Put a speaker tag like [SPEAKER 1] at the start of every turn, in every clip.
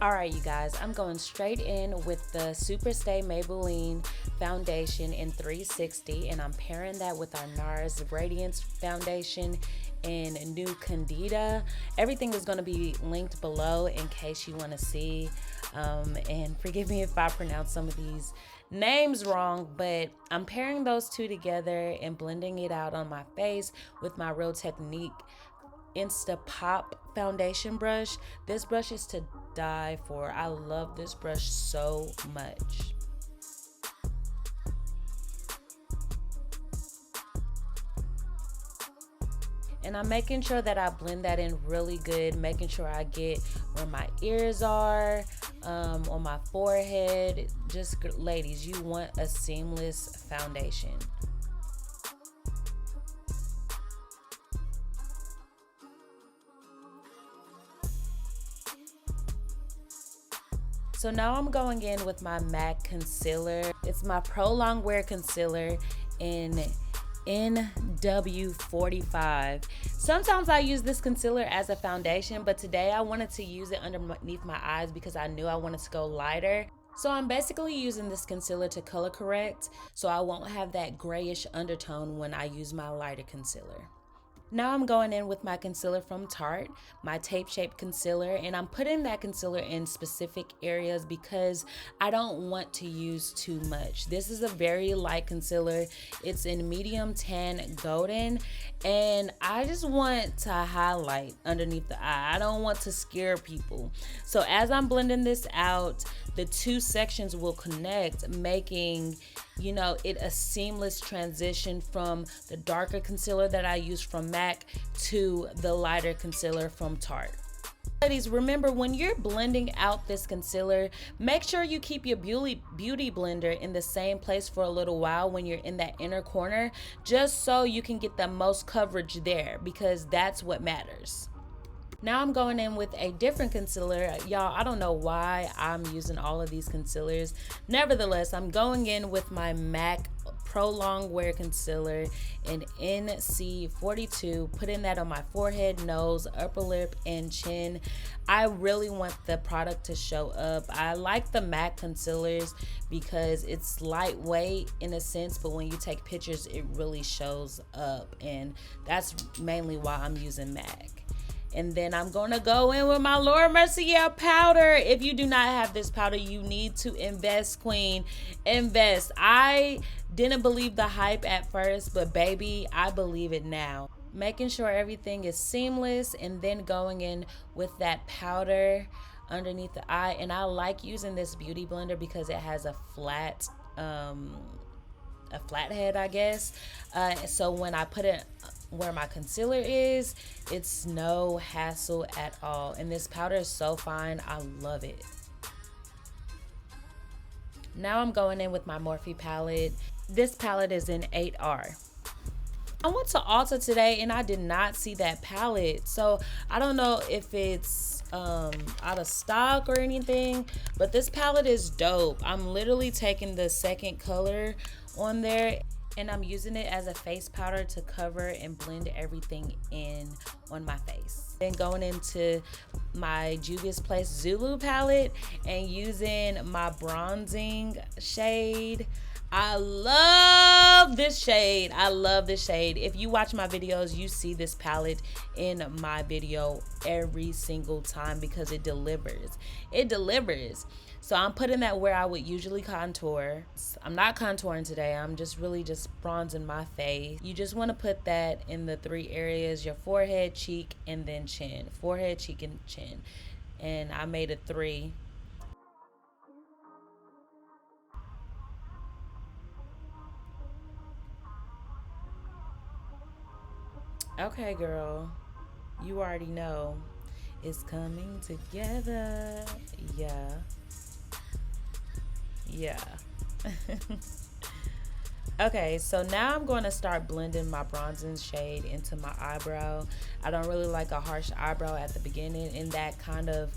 [SPEAKER 1] Alright, you guys, I'm going straight in with the Superstay Maybelline foundation in 360, and I'm pairing that with our NARS Radiance foundation in New Candida. Everything is going to be linked below in case you want to see, and forgive me if I pronounce some of these names wrong, but I'm pairing those two together and blending it out on my face with my Real Technique Insta Pop foundation brush. This brush is to die for. I love this brush so much. And I'm making sure that I blend that in really good, making sure I get where my ears are, on my forehead. Just, ladies, you want a seamless foundation. So now I'm going in with my MAC concealer. It's my Pro Longwear concealer in NW45. Sometimes I use this concealer as a foundation, but today I wanted to use it underneath my eyes because I knew I wanted to go lighter. So I'm basically using this concealer to color correct so I won't have that grayish undertone when I use my lighter concealer. Now I'm going in with my concealer from Tarte, my Tape Shape concealer, and I'm putting that concealer in specific areas because I don't want to use too much. This is a very light concealer. It's in medium tan golden, and I just want to highlight underneath the eye. I don't want to scare people. So as I'm blending this out, the two sections will connect, making, you know, it a seamless transition from the darker concealer that I use from MAC to the lighter concealer from Tarte. Ladies, remember when you're blending out this concealer, make sure you keep your beauty blender in the same place for a little while when you're in that inner corner, just so you can get the most coverage there, because that's what matters. Now I'm going in with a different concealer. Y'all, I don't know why I'm using all of these concealers. Nevertheless, I'm going in with my MAC Pro Longwear concealer in NC42, putting that on my forehead, nose, upper lip, and chin. I really want the product to show up. I like the MAC concealers because it's lightweight in a sense, but when you take pictures, it really shows up, and that's mainly why I'm using MAC. And then I'm gonna go in with my Mercier powder. If you do not have this powder, you need to invest, queen. Invest. I didn't believe the hype at first, but baby, I believe it now. Making sure everything is seamless, and then going in with that powder underneath the eye. And I like using this beauty blender because it has a flat head, I guess. So when I put it where my concealer is, it's no hassle at all. And this powder is so fine. I love it. Now I'm going in with my Morphe palette. This palette is in 8R. I went to Ulta today and I did not see that palette, so I don't know if it's out of stock or anything, but this palette is dope. I'm literally taking the second color on there, and I'm using it as a face powder to cover and blend everything in on my face. Then going into my Juvia's Place Zulu palette and using my bronzing shade. I love this shade. I love this shade. If you watch my videos, you see this palette in my video every single time because it delivers. It delivers. So I'm putting that where I would usually contour. I'm not contouring today. I'm just really just bronzing my face. You just want to put that in the three areas: your forehead, cheek, and then chin. Forehead, cheek, and chin. And I made a 3. Okay, girl. You already know. It's coming together. Yeah. Yeah. Okay, so now I'm going to start blending my bronzing shade into my eyebrow. I don't really like a harsh eyebrow at the beginning, and that kind of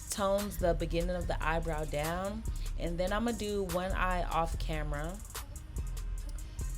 [SPEAKER 1] tones the beginning of the eyebrow down. And then I'm going to do one eye off camera.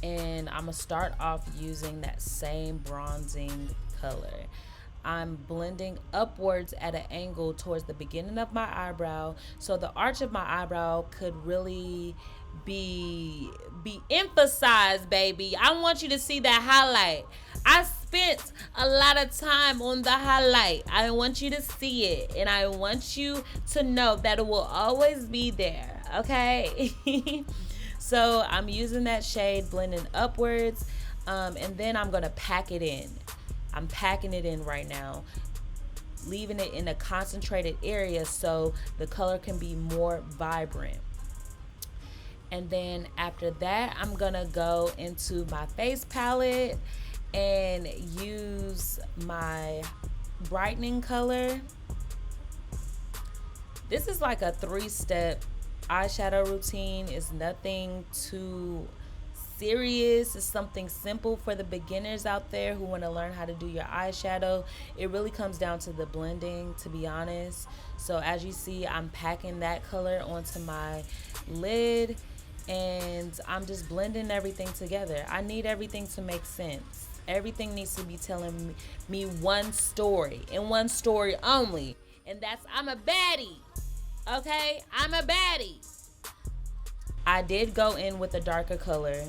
[SPEAKER 1] And I'm going to start off using that same bronzing color. I'm blending upwards at an angle towards the beginning of my eyebrow, so the arch of my eyebrow could really be emphasized, baby. I want you to see that highlight. I spent a lot of time on the highlight. I want you to see it, and I want you to know that it will always be there, okay? So I'm using that shade, blending upwards, and then I'm gonna pack it in. I'm packing it in right now, leaving it in a concentrated area so the color can be more vibrant. And then after that, I'm gonna go into my face palette and use my brightening color. This is like a 3-step eyeshadow routine. It's nothing too serious. It's something simple for the beginners out there who want to learn how to do your eyeshadow. It really comes down to the blending, to be honest. So as you see, I'm packing that color onto my lid, and I'm just blending everything together. I need everything to make sense. Everything needs to be telling me one story, and one story only, and that's I'm a baddie. Okay, I'm a baddie. I did go in with a darker color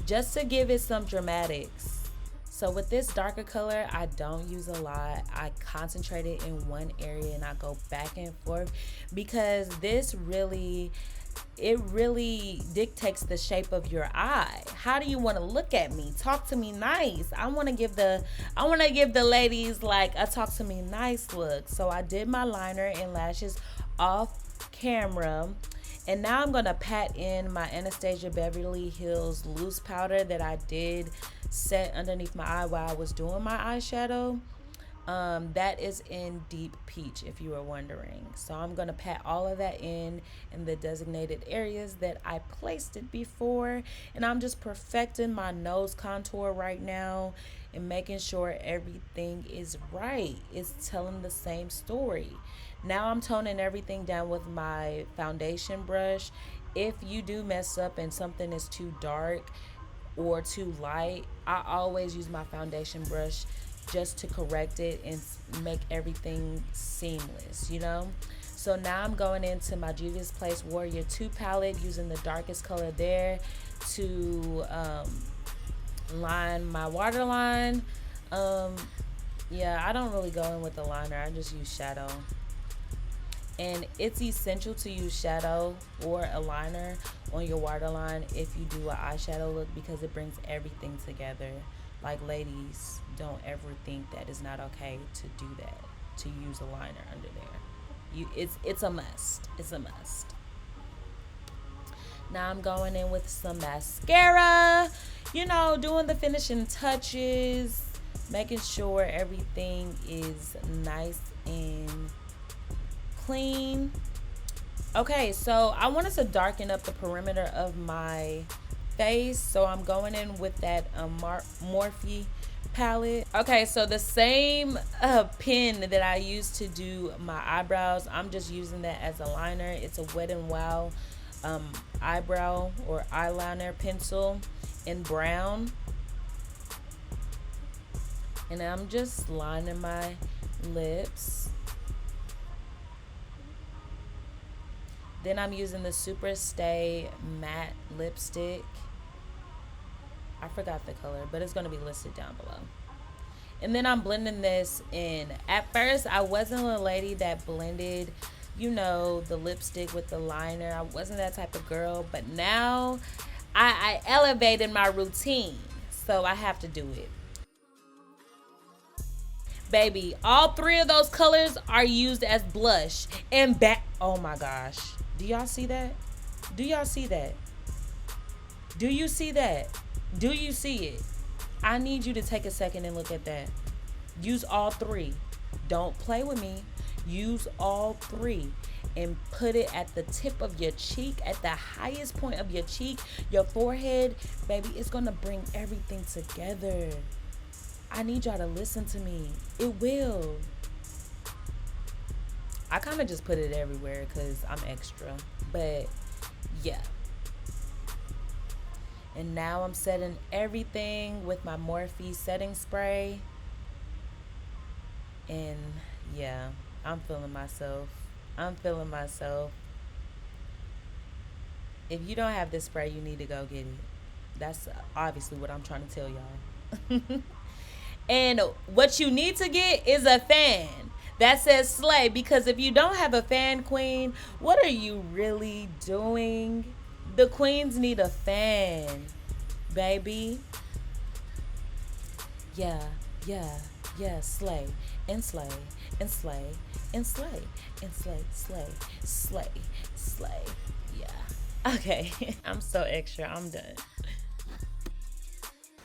[SPEAKER 1] just to give it some dramatics. So with this darker color, I don't use a lot. I concentrate it in one area and I go back and forth, because this really dictates the shape of your eye. How do you want to look at me? Talk to me nice. I want to give the ladies like a talk to me nice look. So I did my liner and lashes off camera. And now I'm going to pat in my Anastasia Beverly Hills loose powder that I did set underneath my eye while I was doing my eyeshadow. That is in Deep Peach, if you were wondering. So I'm going to pat all of that in the designated areas that I placed it before. And I'm just perfecting my nose contour right now and making sure everything is right. It's telling the same story. Now I'm toning everything down with my foundation brush. If you do mess up and something is too dark or too light, I always use my foundation brush just to correct it and make everything seamless, you know? So now I'm going into my Juvia's Place Warrior 2 palette, using the darkest color there to line my waterline. Yeah, I don't really go in with a liner. I just use shadow. And it's essential to use shadow or a liner on your waterline if you do an eyeshadow look, because it brings everything together. Like, ladies, don't ever think that it's not okay to do that, to use a liner under there. It's a must. It's a must. Now I'm going in with some mascara, you know, doing the finishing touches, making sure everything is nice and clean. Okay, so I wanted to darken up the perimeter of my face, so I'm going in with that Morphe palette. Okay, so the same pen that I used to do my eyebrows, I'm just using that as a liner. It's a Wet n Wild eyebrow or eyeliner pencil in brown, and I'm just lining my lips. Then I'm using the Super Stay matte lipstick. I forgot the color, but it's going to be listed down below. And then I'm blending this in. At first, I wasn't a lady that blended, you know, the lipstick with the liner. I wasn't that type of girl. But now, I elevated my routine. So I have to do it. Baby, all three of those colors are used as blush. And oh my gosh. Do y'all see that? Do y'all see that? Do you see that? Do you see it? I need you to take a second and look at that. Use all three. Don't play with me. Use all three. and put it at the tip of your cheek, at the highest point of your cheek, your forehead, baby, it's gonna bring everything together. I need y'all to listen to me. It will. I kind of just put it everywhere because I'm extra, but yeah. And now I'm setting everything with my Morphe setting spray. And yeah, I'm feeling myself. I'm feeling myself. If you don't have this spray, you need to go get it. That's obviously what I'm trying to tell y'all. And what you need to get is a fan that says slay, because if you don't have a fan, queen, what are you really doing? The queens need a fan, baby. Yeah, slay and slay and slay and slay and slay. Yeah. Okay. I'm so extra. I'm done.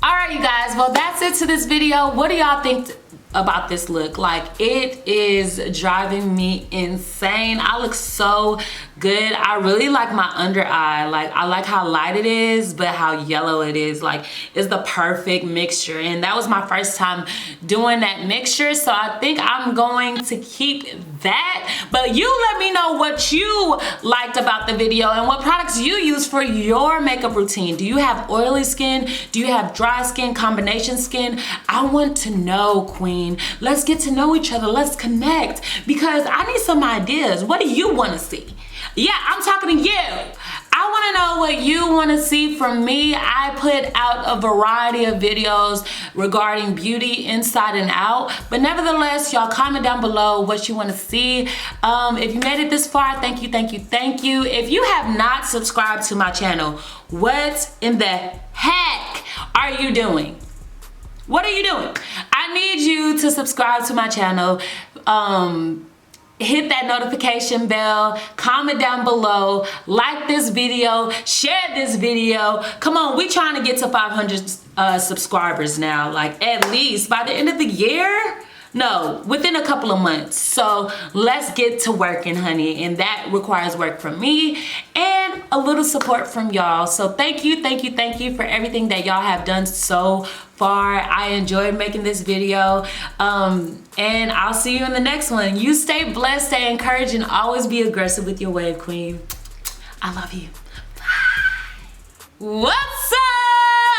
[SPEAKER 1] All right, you guys, well, that's it to this video. What do y'all think about this look? Like, it is driving me insane. I look so good. I really like my under eye. Like, I like how light it is, but how yellow it is. Like, it's the perfect mixture. And that was my first time doing that mixture, so I think I'm going to keep that. But you let me know what you liked about the video and what products you use for your makeup routine. Do you have oily skin? Do you have dry skin, combination skin? I want to know, queen. Let's get to know each other. Let's connect, because I need some ideas. What do you want to see? Yeah, I'm talking to you. I want to know what you want to see from me. I put out a variety of videos regarding beauty inside and out, but nevertheless, y'all comment down below what you want to see. If you made it this far, thank you. If you have not subscribed to my channel, what in the heck are you doing? What are you doing? I need you to subscribe to my channel. Hit that notification bell, comment down below, like this video, share this video. Come on, we trying to get to 500 subscribers now, like at least by the end of the year. No, within a couple of months. So let's get to working, honey. And that requires work from me and a little support from y'all. So thank you for everything that y'all have done so far. I enjoyed making this video. And I'll see you in the next one. You stay blessed, stay encouraged, and always be aggressive with your wave, queen. I love you. Bye. What's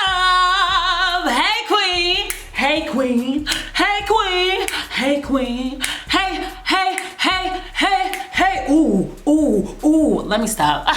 [SPEAKER 1] up? Hey, queen. Hey, queen. Hey, queen. Hey, queen. Hey. Ooh. Let me stop.